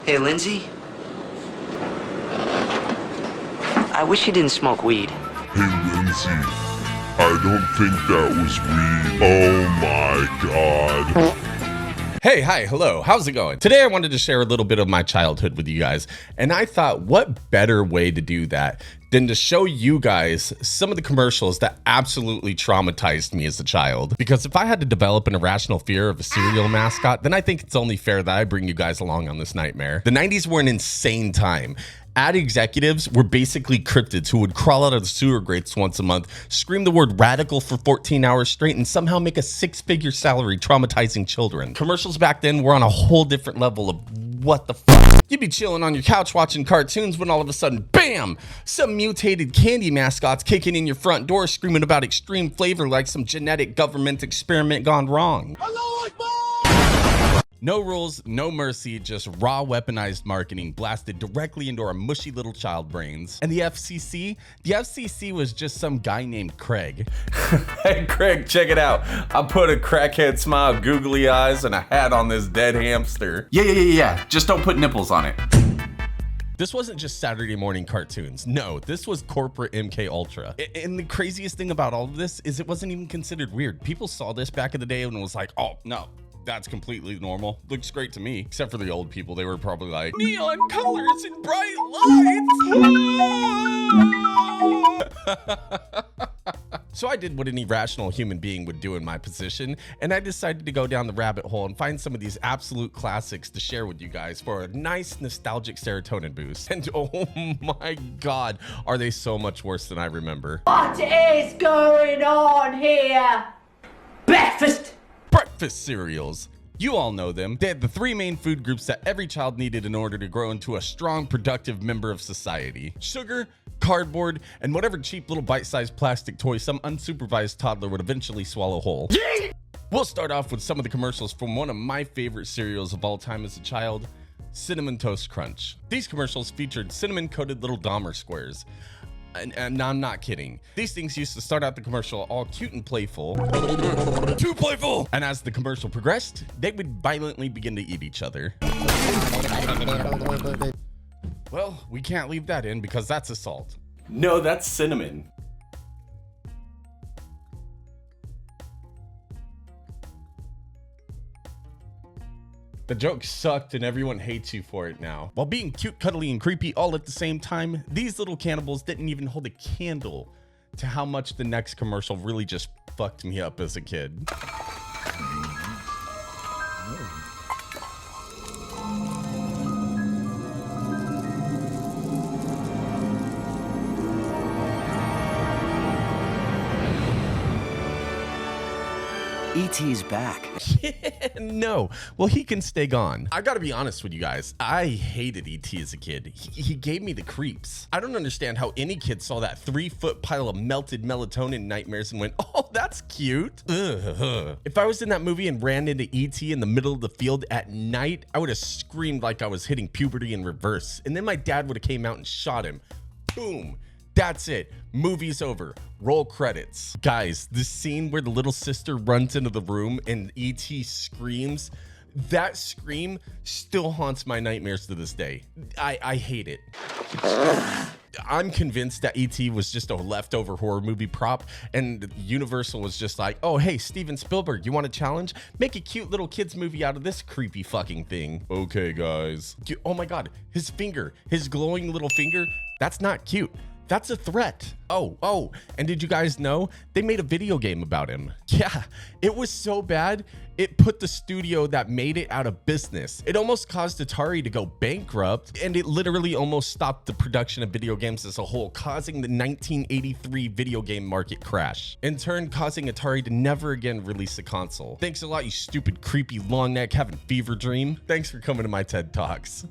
Hey, Lindsay. I wish you didn't smoke weed. Hey, Lindsay. I don't think that was weed. Oh my god. Hey, hi, hello, how's it going? Today I wanted to share a little bit of my childhood with you guys, and I thought what better way to do that than to show you guys some of the commercials that absolutely traumatized me as a child. Because if I had to develop an irrational fear of a cereal mascot, then I think it's only fair that I bring you guys along on this nightmare. The 90s were an insane time. Ad executives were basically cryptids who would crawl out of the sewer grates once a month, scream the word radical for 14 hours straight, and somehow make a six-figure salary traumatizing children. Commercials back then were on a whole different level of what the fuck. You'd be chilling on your couch watching cartoons when all of a sudden, bam! Some mutated candy mascots kicking in your front door screaming about extreme flavor like some genetic government experiment gone wrong. No rules, no mercy, just raw weaponized marketing blasted directly into our mushy little child brains. And the FCC? The FCC was just some guy named Craig. Hey Craig, check it out. I put a crackhead smile, googly eyes, and a hat on this dead hamster. Yeah. Just don't put nipples on it. This wasn't just Saturday morning cartoons. No, this was corporate MK Ultra. And the craziest thing about all of this is it wasn't even considered weird. People saw this back in the day and was like, oh, no. That's completely normal. Looks great to me. Except for the old people. They were probably like, neon colors and bright lights. So I did what an irrational human being would do in my position, and I decided to go down the rabbit hole and find some of these absolute classics to share with you guys for a nice nostalgic serotonin boost. And oh my god, are they so much worse than I remember. What is going on here? Breakfast cereals. You all know them. They had the three main food groups that every child needed in order to grow into a strong, productive member of society. Sugar, cardboard, and whatever cheap little bite-sized plastic toy some unsupervised toddler would eventually swallow whole. We'll start off with some of the commercials from one of my favorite cereals of all time as a child, Cinnamon Toast Crunch. These commercials featured cinnamon-coated little Dahmer squares. And I'm not kidding. These things used to start out the commercial all cute and playful. Too playful! And as the commercial progressed, they would violently begin to eat each other. Well, we can't leave that in because that's assault. No, that's cinnamon. The joke sucked and everyone hates you for it now. While being cute, cuddly, and creepy all at the same time, these little cannibals didn't even hold a candle to how much the next commercial really just fucked me up as a kid. E.T.'s back. No, well, he can stay gone. I gotta be honest with you guys. I hated E.T. as a kid. He gave me the creeps. I don't understand how any kid saw that 3-foot pile of melted melatonin nightmares and went, oh, that's cute. Ugh. If I was in that movie and ran into E.T. in the middle of the field at night, I would have screamed like I was hitting puberty in reverse. And then my dad would have came out and shot him. Boom. That's it. Movie's over. Roll credits. Guys, the scene where the little sister runs into the room and E.T. screams, that scream still haunts my nightmares to this day. I hate it. I'm convinced that E.T. was just a leftover horror movie prop, and Universal was just like, oh, hey, Steven Spielberg, you want a challenge? Make a cute little kids movie out of this creepy fucking thing. Okay, guys. Oh my god, his finger, his glowing little finger, that's not cute. That's a threat. Oh, and did you guys know they made a video game about him? Yeah, it was so bad, it put the studio that made it out of business. It almost caused Atari to go bankrupt, and it literally almost stopped the production of video games as a whole, causing the 1983 video game market crash. In turn, causing Atari to never again release a console. Thanks a lot, you stupid, creepy, long neck having fever dream. Thanks for coming to my TED Talks.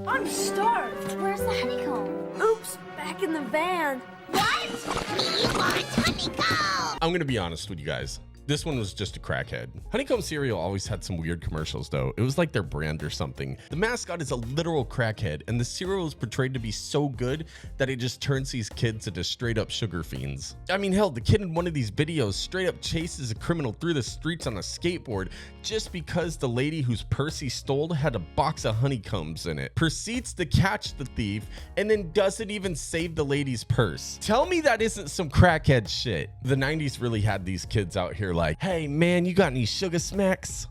I'm starved. Where's the honeycomb? Oops, back in the van. What? We want honeycomb! I'm gonna be honest with you guys. This one was just a crackhead. Honeycomb cereal always had some weird commercials though. It was like their brand or something. The mascot is a literal crackhead, and the cereal is portrayed to be so good that it just turns these kids into straight up sugar fiends. I mean, hell, the kid in one of these videos straight up chases a criminal through the streets on a skateboard just because the lady whose purse he stole had a box of honeycombs in it. Proceeds to catch the thief and then doesn't even save the lady's purse. Tell me that isn't some crackhead shit. The 90s really had these kids out here like, hey man, you got any sugar smacks?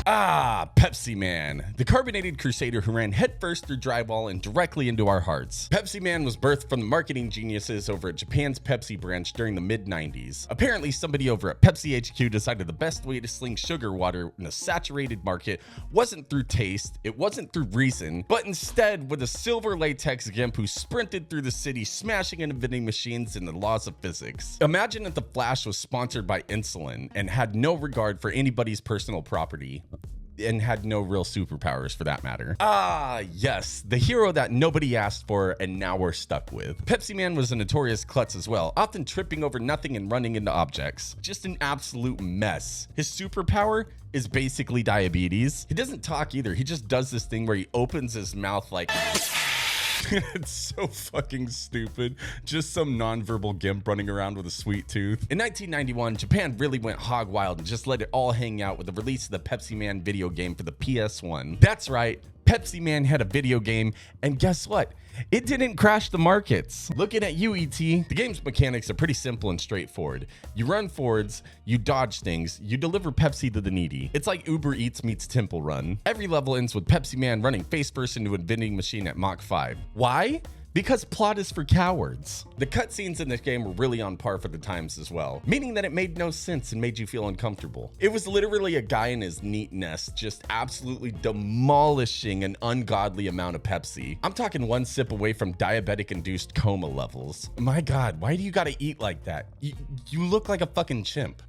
Ah, Pepsi Man, the carbonated crusader who ran headfirst through drywall and directly into our hearts. Pepsi Man was birthed from the marketing geniuses over at Japan's Pepsi branch during the mid-90s. Apparently, somebody over at Pepsi HQ decided the best way to sling sugar water in a saturated market wasn't through taste, it wasn't through reason, but instead with a silver latex gimp who sprinted through the city smashing into vending machines and the laws of physics. Imagine if the Flash was sponsored by insulin and had no regard for anybody's personal property. And had no real superpowers for that matter. Ah, yes, the hero that nobody asked for and now we're stuck with. Pepsi Man was a notorious klutz as well, often tripping over nothing and running into objects. Just an absolute mess. His superpower is basically diabetes. He doesn't talk either. He just does this thing where he opens his mouth like... It's so fucking stupid. Just some nonverbal gimp running around with a sweet tooth. In 1991, Japan really went hog wild and just let it all hang out with the release of the Pepsi Man video game for the PS1. That's right, Pepsi Man had a video game, and guess what? It didn't crash the markets. Looking at you, ET, the game's mechanics are pretty simple and straightforward. You run forwards, you dodge things, you deliver Pepsi to the needy. It's like Uber Eats meets Temple Run. Every level ends with Pepsi Man running face first into a vending machine at Mach 5. Why? Because plot is for cowards. The cutscenes in this game were really on par for the times as well, meaning that it made no sense and made you feel uncomfortable. It was literally a guy in his neat nest just absolutely demolishing an ungodly amount of Pepsi. I'm talking one sip away from diabetic-induced coma levels. My God, why do you gotta eat like that? You look like a fucking chimp.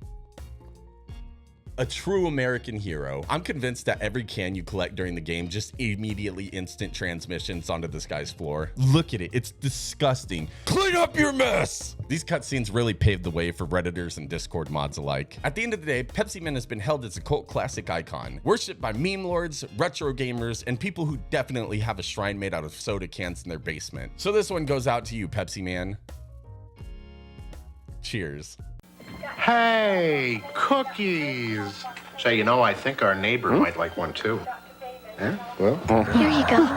A true American hero. I'm convinced that every can you collect during the game just immediately instant transmissions onto this guy's floor. Look at it, it's disgusting. Clean up your mess! These cutscenes really paved the way for Redditors and Discord mods alike. At the end of the day, Pepsi Man has been held as a cult classic icon, worshipped by meme lords, retro gamers, and people who definitely have a shrine made out of soda cans in their basement. So this one goes out to you, Pepsi Man. Cheers. Hey, cookies! Say, you know, I think our neighbor might like one too. Yeah? Well, Here you go.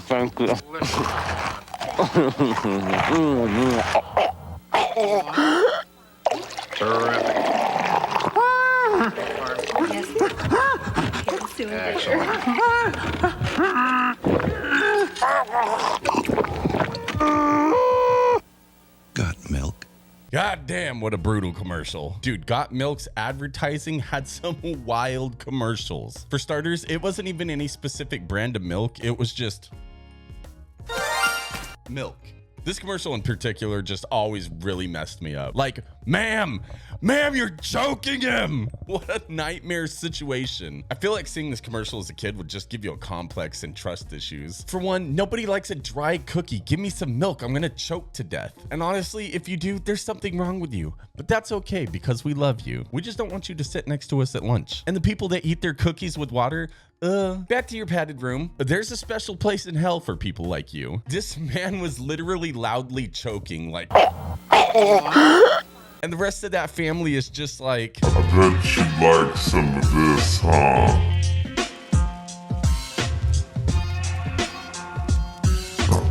Thank you. terrific. Excellent. Got milk? God damn, what a brutal commercial. Dude, Got Milk's advertising had some wild commercials. For starters, it wasn't even any specific brand of milk. It was just milk. This commercial in particular just always really messed me up. Like, ma'am, you're choking him. What a nightmare situation. I feel like seeing this commercial as a kid would just give you a complex and trust issues. For one, nobody likes a dry cookie. Give me some milk. I'm gonna choke to death. And honestly, if you do, there's something wrong with you. But that's okay because we love you. We just don't want you to sit next to us at lunch. And the people that eat their cookies with water, back to your padded room. There's a special place in hell for people like you. This man was literally loudly choking, like, and the rest of that family is just like, I bet you'd like some of this, huh?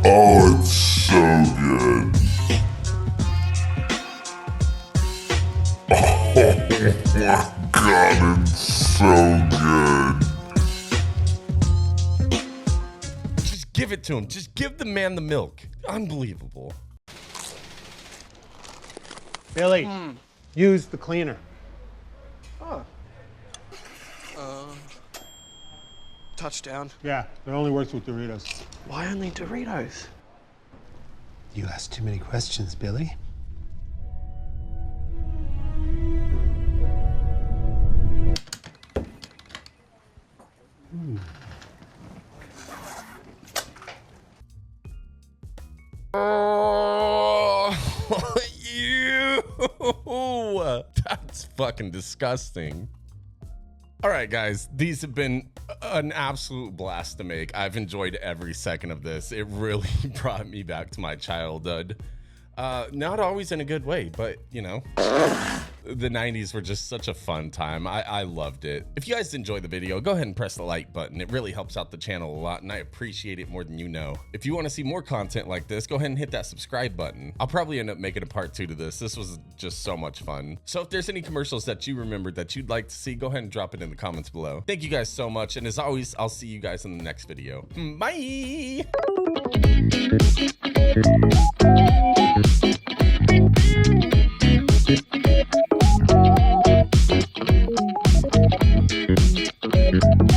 Oh, it's so good. Oh my God, it's so good. just give it to him. Just give the man the milk. Unbelievable. Billy, use the cleaner. Touchdown. Yeah, it only works with Doritos. Why only Doritos? You ask too many questions, Billy. Oh, ew. That's fucking disgusting. All right, guys, these have been an absolute blast to make. I've enjoyed every second of this. It really brought me back to my childhood. Not always in a good way, but you know, the 90s were just such a fun time. I loved it. If you guys enjoyed the video, go ahead and press the like button. It really helps out the channel a lot, and I appreciate it more than you know. If you want to see more content like this, go ahead and hit that subscribe button. I'll probably end up making a part 2 to this. This was just so much fun. So if there's any commercials that you remembered that you'd like to see, go ahead and drop it in the comments below. Thank you guys so much, and as always, I'll see you guys in the next video. Bye! Thank you.